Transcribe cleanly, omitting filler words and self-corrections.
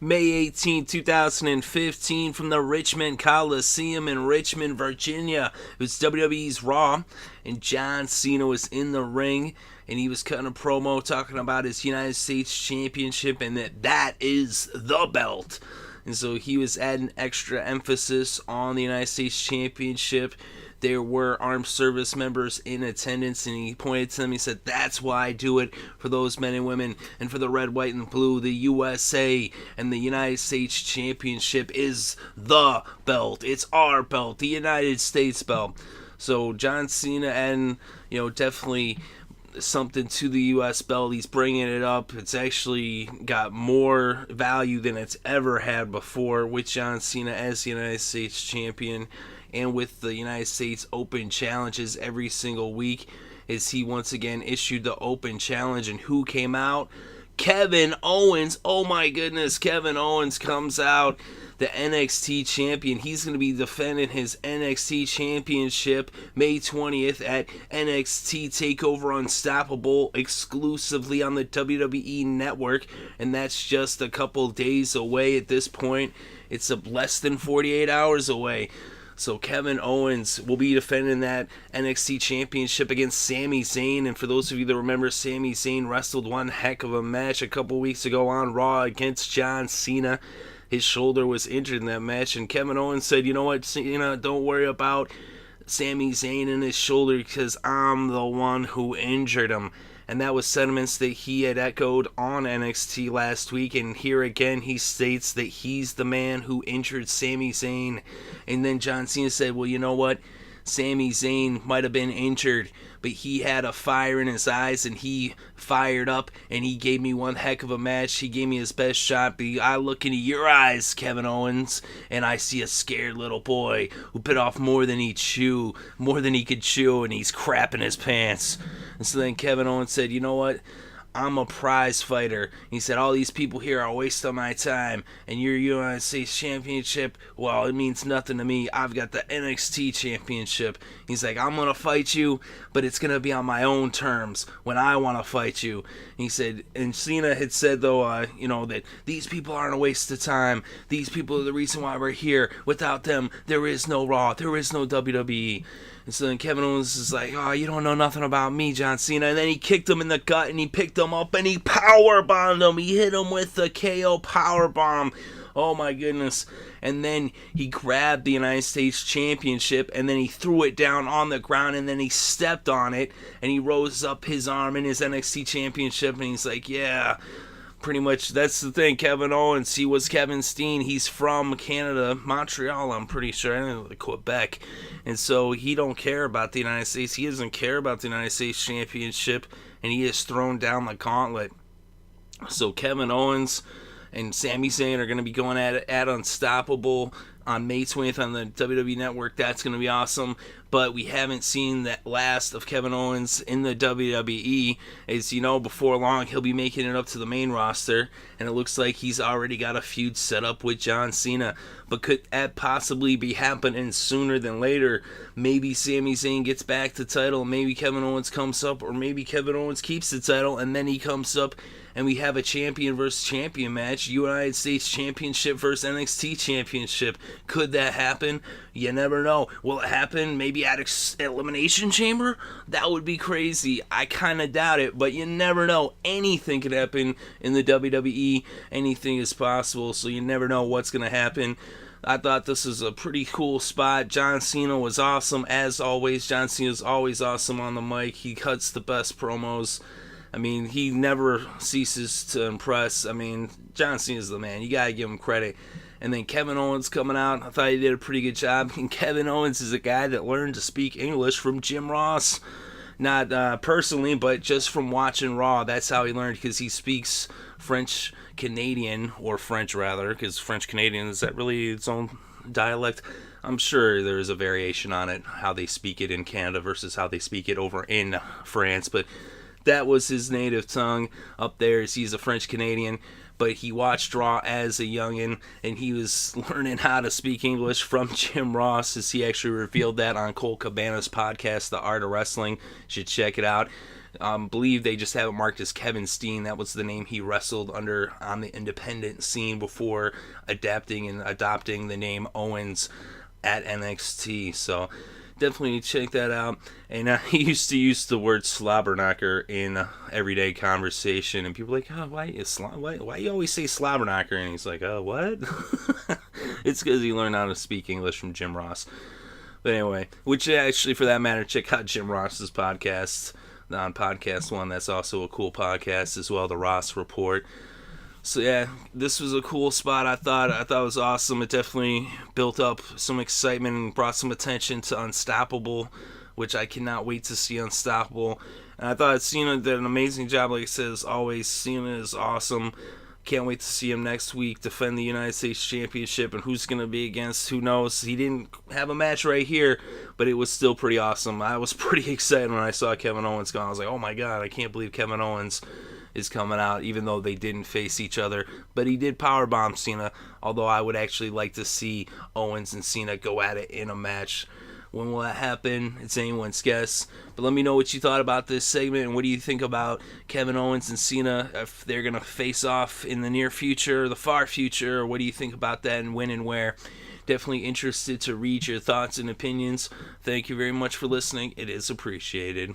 May 18, 2015, from the Richmond Coliseum in Richmond, Virginia. It was WWE's Raw, and John Cena was in the ring, and he was cutting a promo talking about his United States Championship, and that is the belt. And so he was adding extra emphasis on the United States Championship. There were armed service members in attendance, and he pointed to them. He said, "That's why I do it, for those men and women, and for the red, white, and blue. The USA and the United States Championship is the belt. It's our belt, the United States belt." So John Cena and definitely something to the U.S. belt. He's bringing it up. It's actually got more value than it's ever had before with John Cena as the United States champion, and with the United States Open challenges every single week, as he once again issued the Open challenge. And who came out? Kevin Owens. Oh my goodness, Kevin Owens comes out, the NXT champion. He's going to be defending his NXT championship May 20th at NXT TakeOver Unstoppable, exclusively on the WWE Network, and that's just a couple days away at this point. It's less than 48 hours away. So Kevin Owens will be defending that NXT Championship against Sami Zayn. And for those of you that remember, Sami Zayn wrestled one heck of a match a couple weeks ago on Raw against John Cena. His shoulder was injured in that match, and Kevin Owens said, "You know what, Cena, don't worry about Sami Zayn and his shoulder, because I'm the one who injured him." And that was sentiments that he had echoed on NXT last week. And here again, he states that he's the man who injured Sami Zayn. And then John Cena said, "Well, you know what? Sami Zayn might have been injured, but he had a fire in his eyes, and he fired up, and he gave me one heck of a match. He gave me his best shot. But I look into your eyes, Kevin Owens, and I see a scared little boy who bit off more than he could chew, and he's crapping his pants." And so then Kevin Owens said, "You know what? I'm a prize fighter." He said, "All these people here are a waste of my time, and your United States Championship, well, it means nothing to me. I've got the NXT Championship." He's like, "I'm going to fight you, but it's going to be on my own terms when I want to fight you." He said, and Cena had said, though, that these people aren't a waste of time. These people are the reason why we're here. Without them, there is no Raw. There is no WWE. And so then Kevin Owens is like, "Oh, you don't know nothing about me, John Cena." And then he kicked him in the gut, and he picked him up, and he powerbombed him. He hit him with the KO powerbomb. Oh my goodness. And then he grabbed the United States Championship, and then he threw it down on the ground, and then he stepped on it, and he rose up his arm in his NXT Championship, and he's like, "Yeah, pretty much that's the thing." Kevin Owens, he was Kevin Steen. He's from Canada, Montreal, I'm pretty sure, and Quebec. And so he don't care about the United States. He doesn't care about the United States Championship, and he has thrown down the gauntlet. So Kevin Owens and Sami Zayn are going to be going at Unstoppable on May 20th on the WWE Network. That's going to be awesome. But we haven't seen that last of Kevin Owens in the WWE. As you know, before long, he'll be making it up to the main roster. And it looks like he's already got a feud set up with John Cena. But could that possibly be happening sooner than later? Maybe Sami Zayn gets back the title, maybe Kevin Owens comes up, or maybe Kevin Owens keeps the title, and then he comes up, and we have a champion versus champion match, United States Championship versus NXT Championship. Could that happen? You never know. Will it happen maybe at Elimination Chamber? That would be crazy. I kind of doubt it, but you never know. Anything could happen in the WWE. Anything is possible, so you never know what's going to happen. I thought this was a pretty cool spot. John Cena was awesome, as always. John Cena is always awesome on the mic. He cuts the best promos. I mean, he never ceases to impress. I mean, John Cena's the man. You got to give him credit. And then Kevin Owens coming out. I thought he did a pretty good job. And Kevin Owens is a guy that learned to speak English from Jim Ross. Not personally, but just from watching Raw. That's how he learned, because he speaks French Canadian, or French rather, because French Canadian, is that really its own dialect? I'm sure there's a variation on it, how they speak it in Canada versus how they speak it over in France, but that was his native tongue up there, as he's a French Canadian. But he watched Raw as a youngin', and he was learning how to speak English from Jim Ross, as he actually revealed that on Cole Cabana's podcast, The Art of Wrestling. You should check it out. Believe they just have it marked as Kevin Steen. That was the name he wrestled under on the independent scene before adapting and adopting the name Owens at NXT. So definitely check that out. And he used to use the word slobberknocker in everyday conversation, and people are like, oh, why you always say slobberknocker? And he's like, oh, what? It's because he learned how to speak English from Jim Ross. But anyway, which actually, for that matter, check out Jim Ross's podcast on Podcast One. That's also a cool podcast as well, the Ross Report. So yeah, this was a cool spot. I thought it was awesome. It definitely built up some excitement and brought some attention to Unstoppable, which I cannot wait to see Unstoppable. And I thought Cena did an amazing job. Like I said, as always, Cena is awesome. Can't wait to see him next week defend the United States Championship, and who's going to be against, who knows. He didn't have a match right here, but it was still pretty awesome. I was pretty excited when I saw Kevin Owens go. I was like, oh my god, I can't believe Kevin Owens is coming out, even though they didn't face each other. But he did powerbomb Cena, although I would actually like to see Owens and Cena go at it in a match. When will that happen? It's anyone's guess. But let me know what you thought about this segment, and what do you think about Kevin Owens and Cena, if they're going to face off in the near future, the far future, or what do you think about that, and when and where? Definitely interested to read your thoughts and opinions. Thank you very much for listening. It is appreciated.